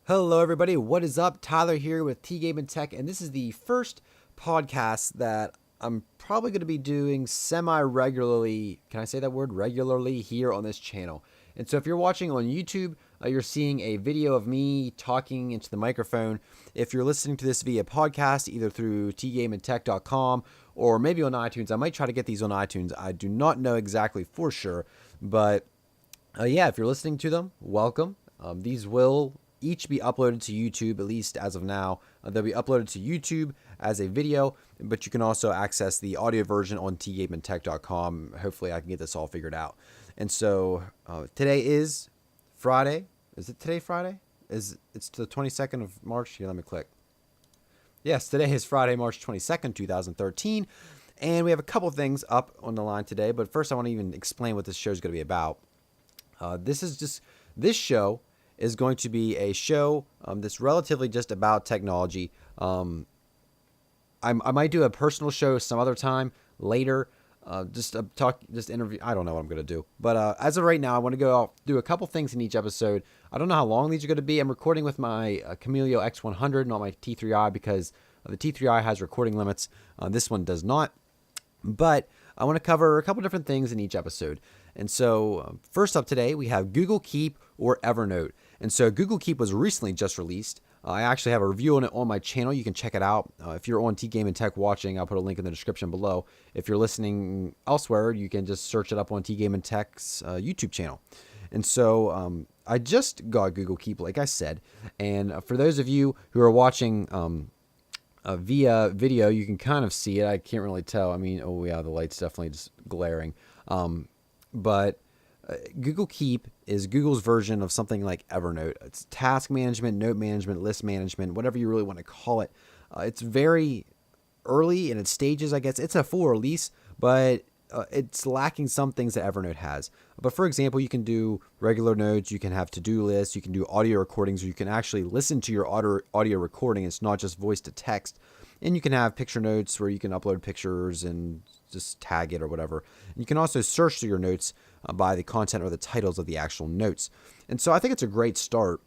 Hello, everybody. What is up? Tyler here with TGameNTech, and this is the first podcast that I'm probably going to be doing semi-regularly. Can I say that word? Regularly here on this channel. And so if you're watching on YouTube, you're seeing a video of me talking into the microphone. If you're listening to this via podcast, either through TGameNTech.com or maybe on iTunes, I might try to get these on iTunes. I do not know exactly for sure, but yeah, if you're listening to them, welcome. These will each be uploaded to YouTube, at least as of now. They'll be uploaded to YouTube as a video, but you can also access the audio version on TGameNTech.com. Hopefully I can get this all figured out. And so today is Friday. Is it today Friday? It's the 22nd of March. Here, let me click. Yes, today is Friday, March 22nd, 2013. And we have a couple things up on the line today. But first, I want to even explain what this show is going to be about. This show is going to be a show that's relatively just about technology. I might do a personal show some other time later. Just interview. I don't know what I'm going to do. But as of right now, I want to go out, do a couple things in each episode. I don't know how long these are going to be. I'm recording with my Camelio X100, not my T3i, because the T3i has recording limits. This one does not. But I want to cover a couple different things in each episode. And so first up today, we have Google Keep or Evernote. And so Google Keep was recently just released. I actually have a review on it on my channel. You can check it out. If you're on TGameNTech watching, I'll put a link in the description below. If you're listening elsewhere, you can just search it up on TGameNTech's YouTube channel. And so I just got Google Keep, like I said. And for those of you who are watching via video, you can kind of see it. I can't really tell. I mean, oh yeah, the light's definitely just glaring. But Google Keep is Google's version of something like Evernote. It's task management, note management, list management, whatever you really want to call it. It's very early in its stages, I guess. It's a full release, but it's lacking some things that Evernote has. But for example, you can do regular notes, you can have to-do lists, you can do audio recordings, or you can actually listen to your audio recording. It's not just voice to text. And you can have picture notes where you can upload pictures and just tag it or whatever. And you can also search through your notes by the content or the titles of the actual notes. And so I think it's a great start.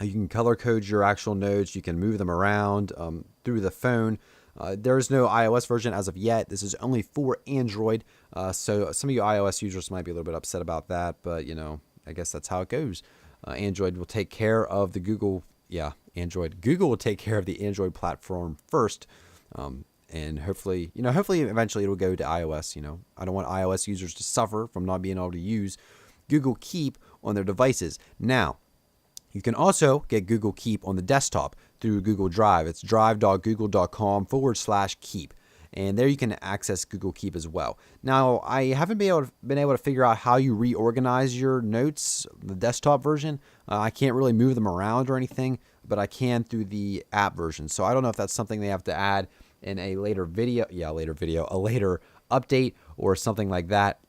You can color code your actual notes. You can move them around through the phone. There is no iOS version as of yet. This is only for Android. So some of you iOS users might be a little bit upset about that, but I guess that's how it goes. Android will take care of the Google will take care of the Android platform first. And hopefully eventually it'll go to iOS. I don't want iOS users to suffer from not being able to use Google Keep on their devices. Now, you can also get Google Keep on the desktop through Google Drive. It's drive.google.com/keep. And there you can access Google Keep as well. Now, I haven't been able to figure out how you reorganize your notes, the desktop version. I can't really move them around or anything, but I can through the app version. So I don't know if that's something they have to add in a later video, a later update or something like that.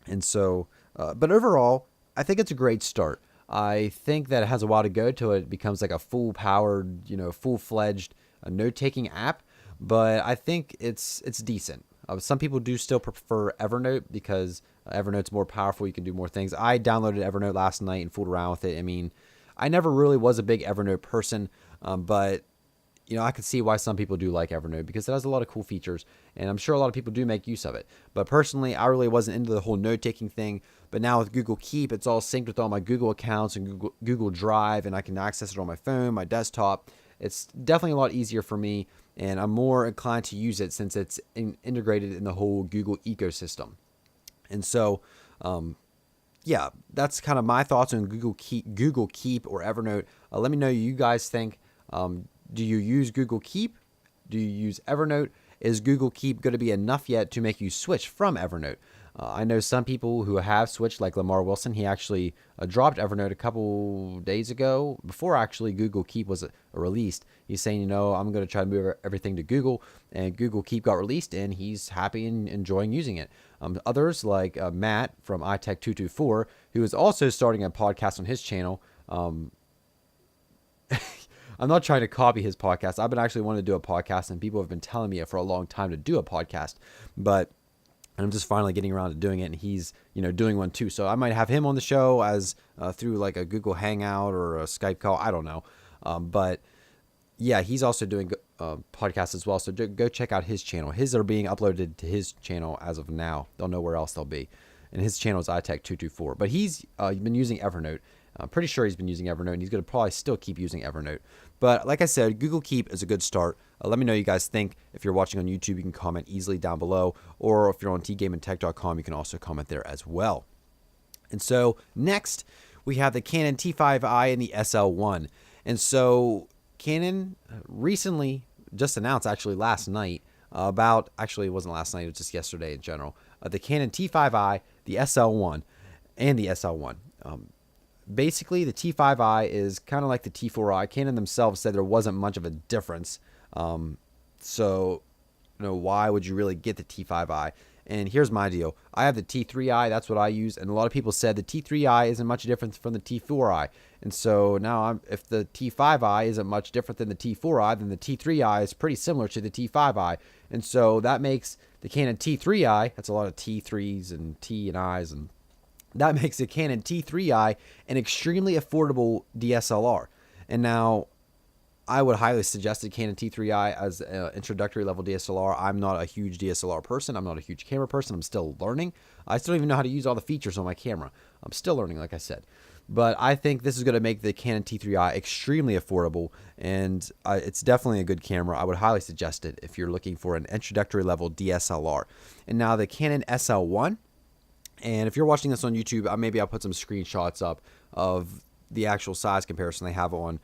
And so, but overall, I think it's a great start. I think that it has a while to go till it becomes like a full-powered, full-fledged note-taking app. But I think it's decent. Some people do still prefer Evernote because Evernote's more powerful. You can do more things. I downloaded Evernote last night and fooled around with it. I mean, I never really was a big Evernote person, but I could see why some people do like Evernote because it has a lot of cool features, and I'm sure a lot of people do make use of it. But personally, I really wasn't into the whole note-taking thing. But now with Google Keep, it's all synced with all my Google accounts and Google Drive, and I can access it on my phone, my desktop. It's definitely a lot easier for me, and I'm more inclined to use it since it's integrated in the whole Google ecosystem. And so, that's kind of my thoughts on Google Keep or Evernote. Let me know what you guys think. Do you use Google Keep? Do you use Evernote? Is Google Keep going to be enough yet to make you switch from Evernote? I know some people who have switched, like Lamar Wilson. He actually dropped Evernote a couple days ago before actually Google Keep was released. He's saying, I'm going to try to move everything to Google, and Google Keep got released, and he's happy and enjoying using it. Others like Matt from iTech224, who is also starting a podcast on his channel. I'm not trying to copy his podcast. I've been actually wanting to do a podcast, and people have been telling me for a long time to do a podcast, but and I'm just finally getting around to doing it, and he's doing one too. So I might have him on the show as through like a Google Hangout or a Skype call. I don't know, but yeah, he's also doing podcasts as well. So go check out his channel. His are being uploaded to his channel as of now. Don't know where else they'll be. And his channel is iTech224. But he's been using Evernote. I'm pretty sure he's been using Evernote, and he's going to probably still keep using Evernote. But like I said, Google Keep is a good start. Let me know what you guys think. If you're watching on YouTube, you can comment easily down below. Or if you're on TGameNTech.com, you can also comment there as well. And so next, we have the Canon T5i and the SL1. And so Canon recently just announced, actually last night, actually it wasn't last night, it was just yesterday in general, the Canon T5i, the SL1, and the SL1. Basically, the T5i is kind of like the T4i. Canon themselves said there wasn't much of a difference. So, why would you really get the T5i? And here's my deal. I have the T3i. That's what I use. And a lot of people said the T3i isn't much different from the T4i. And so now if the T5i isn't much different than the T4i, then the T3i is pretty similar to the T5i. And so that makes the Canon T3i, that's a lot of T3s and T and I's, and that makes the Canon T3i an extremely affordable DSLR. And now I would highly suggest the Canon T3i as an introductory level DSLR. I'm not a huge DSLR person. I'm not a huge camera person. I'm still learning. I still don't even know how to use all the features on my camera. I'm still learning, like I said. But I think this is going to make the Canon T3i extremely affordable, and it's definitely a good camera. I would highly suggest it if you're looking for an introductory level DSLR. And now the Canon SL1, and if you're watching this on YouTube, maybe I'll put some screenshots up of the actual size comparison they have on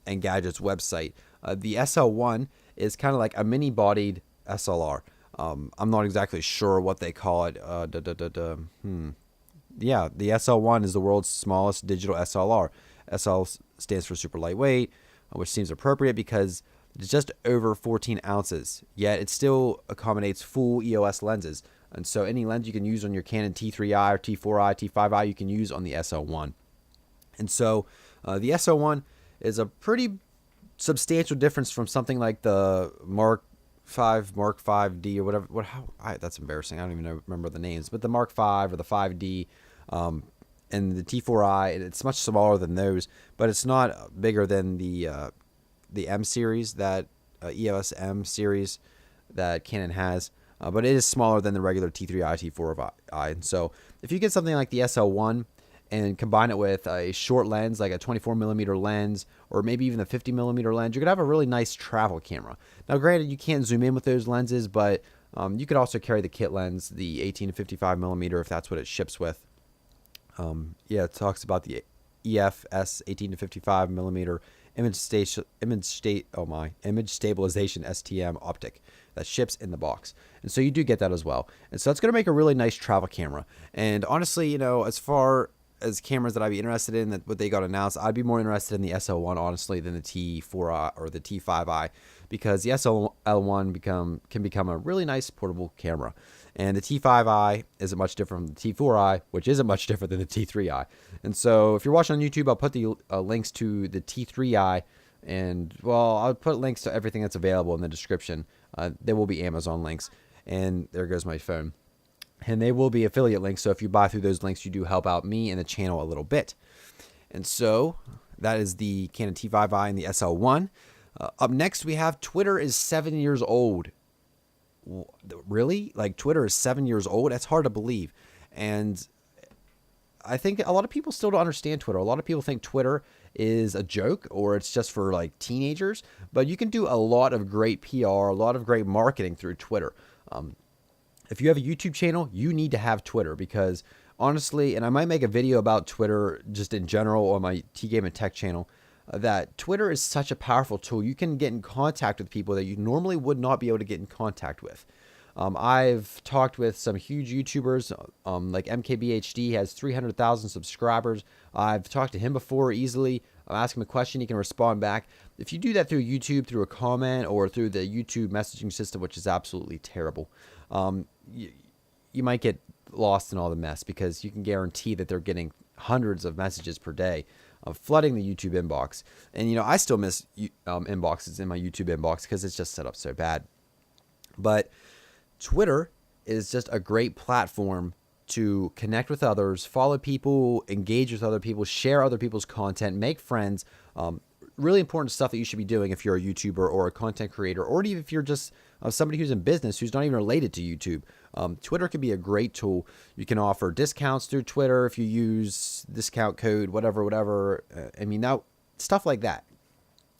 Engadget's website. The SL1 is kind of like a mini-bodied SLR. I'm not exactly sure what they call it. Yeah, the SL1 is the world's smallest digital SLR. SL stands for super lightweight, which seems appropriate because it's just over 14 ounces, yet it still accommodates full EOS lenses. And so any lens you can use on your Canon T3i or T4i, T5i, you can use on the SL1. And so the SL1 is a pretty substantial difference from something like the Mark 5, Mark 5D or whatever. That's embarrassing. I don't even remember the names. But the Mark 5 or the 5D and the T4i, it's much smaller than those, but it's not bigger than the M series, that EOS M series that Canon has. But it is smaller than the regular T3i, T4i. And so if you get something like the SL1 and combine it with a short lens, like a 24mm lens, or maybe even a 50mm lens, you're going to have a really nice travel camera. Now, granted, you can't zoom in with those lenses, but you could also carry the kit lens, the 18 to 55mm, if that's what it ships with. Yeah, it talks about the EFS 18 to 55mm image stabilization STM optic that ships in the box. And so you do get that as well. And so that's going to make a really nice travel camera. And honestly, as far as cameras that I'd be interested in, that what they got announced, I'd be more interested in the SL1 honestly than the T4i or the T5i, because the SL1 can become a really nice portable camera. And the T5i isn't much different from the T4i, which isn't much different than the T3i. And so if you're watching on YouTube, I'll put the links to the T3i, and well, I'll put links to everything that's available in the description. There will be Amazon links, and there goes my phone. And they will be affiliate links, so if you buy through those links, you do help out me and the channel a little bit. And so that is the Canon T5i and the SL1. Up next, we have Twitter is 7 years old. Really? Like, Twitter is 7 years old? That's hard to believe. And I think a lot of people still don't understand Twitter. A lot of people think Twitter is a joke or it's just for like teenagers, but you can do a lot of great PR, a lot of great marketing through Twitter. If you have a YouTube channel, you need to have Twitter, because honestly, and I might make a video about Twitter just in general on my TGameNTech channel, that Twitter is such a powerful tool. You can get in contact with people that you normally would not be able to get in contact with. I've talked with some huge YouTubers, like MKBHD has 300,000 subscribers. I've talked to him before easily. I ask him a question, he can respond back. If you do that through YouTube, through a comment, or through the YouTube messaging system, which is absolutely terrible, you might get lost in all the mess, because you can guarantee that they're getting hundreds of messages per day flooding the YouTube inbox. And, I still miss inboxes in my YouTube inbox because it's just set up so bad. But Twitter is just a great platform to connect with others, follow people, engage with other people, share other people's content, make friends. Really important stuff that you should be doing if you're a YouTuber or a content creator, or even if you're just somebody who's in business who's not even related to YouTube. Twitter can be a great tool. You can offer discounts through Twitter if you use discount code, whatever. Now stuff like that.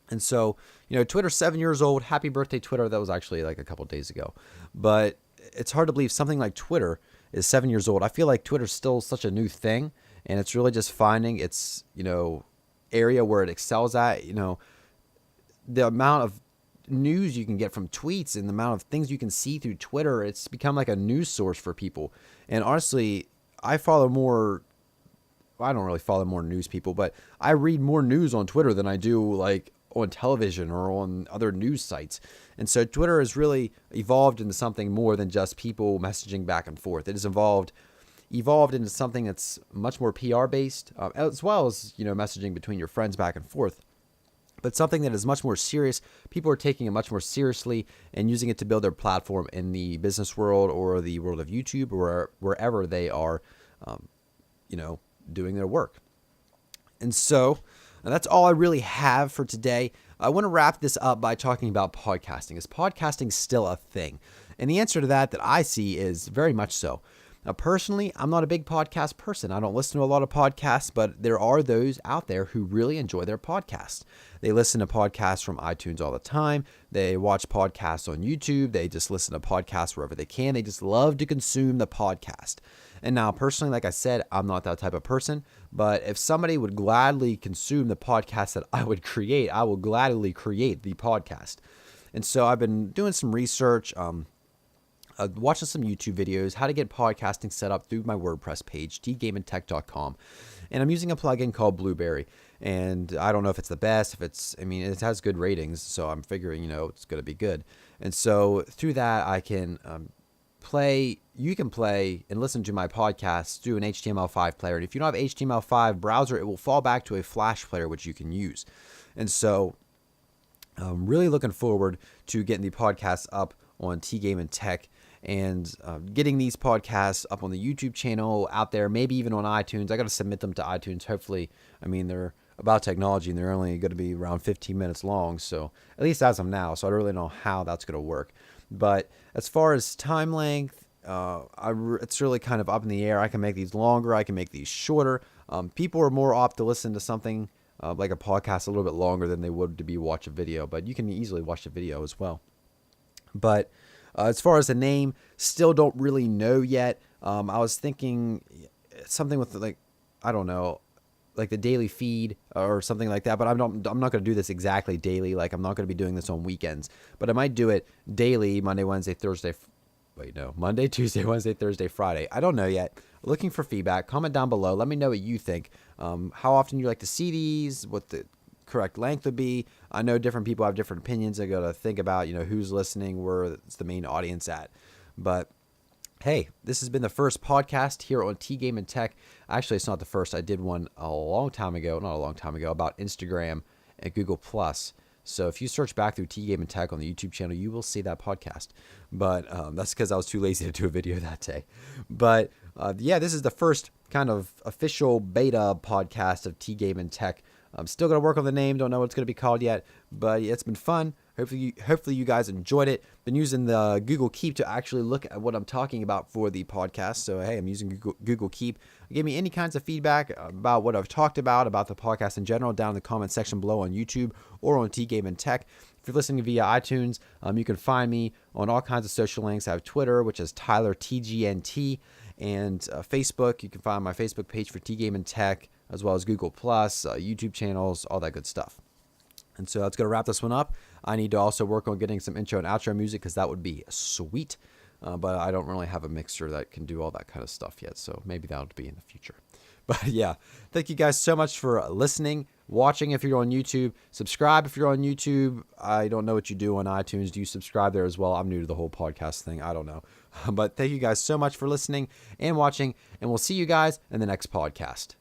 And so, Twitter's 7 years old. Happy birthday, Twitter. That was actually like a couple of days ago. But it's hard to believe something like Twitter is 7 years old. I feel like Twitter's still such a new thing, and it's really just finding its, area where it excels at. The amount of news you can get from tweets and the amount of things you can see through Twitter, it's become like a news source for people. And honestly, I don't really follow more news people, but I read more news on Twitter than I do like on television or on other news sites. And so Twitter has really evolved into something more than just people messaging back and forth. It has evolved into something that's much more PR based, as well as, messaging between your friends back and forth. But something that is much more serious. People are taking it much more seriously and using it to build their platform in the business world or the world of YouTube or wherever they are, doing their work. And so that's all I really have for today. I want to wrap this up by talking about podcasting. Is podcasting still a thing? And the answer to that I see is very much so. Now, personally, I'm not a big podcast person. I don't listen to a lot of podcasts, but there are those out there who really enjoy their podcasts. They listen to podcasts from iTunes all the time. They watch podcasts on YouTube. They just listen to podcasts wherever they can. They just love to consume the podcast. And now, personally, like I said, I'm not that type of person. But if somebody would gladly consume the podcast that I would create, I will gladly create the podcast. And so I've been doing some research, watching some YouTube videos, how to get podcasting set up through my WordPress page, TGameNTech.com. And I'm using a plugin called Blueberry. And I don't know if it's the best, it has good ratings, so I'm figuring, it's going to be good. And so through that, I can you can play and listen to my podcast through an HTML5 player. And if you don't have HTML5 browser, it will fall back to a Flash player, which you can use. And so I'm really looking forward to getting the podcast up on TGameNTech and getting these podcasts up on the YouTube channel out there, maybe even on iTunes. I got to submit them to iTunes. Hopefully, they're about technology and they're only going to be around 15 minutes long. So at least as of now, so I don't really know how that's going to work. But as far as time length, it's really kind of up in the air. I can make these longer. I can make these shorter. People are more apt to listen to something like a podcast a little bit longer than they would to watch a video. But you can easily watch a video as well. But as far as the name, still don't really know yet. I was thinking something with like the daily feed or something like that. But I'm not going to do this exactly daily. Like I'm not going to be doing this on weekends. But I might do it daily, Monday, Tuesday, Wednesday, Thursday, Friday. I don't know yet. Looking for feedback. Comment down below. Let me know what you think. How often you like to see these, what the correct length would be. I know different people have different opinions. I got to think about, who's listening, where's the main audience at. But hey, this has been the first podcast here on TGameNTech. Actually, it's not the first. I did one not a long time ago, about Instagram and Google+. So if you search back through TGameNTech on the YouTube channel, you will see that podcast. But that's because I was too lazy to do a video that day. But this is the first kind of official beta podcast of TGameNTech. I'm still going to work on the name. Don't know what it's going to be called yet. But it's been fun. Hopefully you guys enjoyed it. Been using the Google Keep to actually look at what I'm talking about for the podcast. So, hey, I'm using Google Keep. Give me any kinds of feedback about what I've talked about the podcast in general, down in the comment section below on YouTube or on TGameNTech. If you're listening via iTunes, you can find me on all kinds of social links. I have Twitter, which is Tyler TGNT, and Facebook. You can find my Facebook page for TGameNTech, as well as Google+, YouTube channels, all that good stuff. And so that's going to wrap this one up. I need to also work on getting some intro and outro music because that would be sweet. But I don't really have a mixer that can do all that kind of stuff yet. So maybe that'll be in the future. But yeah, thank you guys so much for listening, watching if you're on YouTube. Subscribe if you're on YouTube. I don't know what you do on iTunes. Do you subscribe there as well? I'm new to the whole podcast thing. I don't know. But thank you guys so much for listening and watching. And we'll see you guys in the next podcast.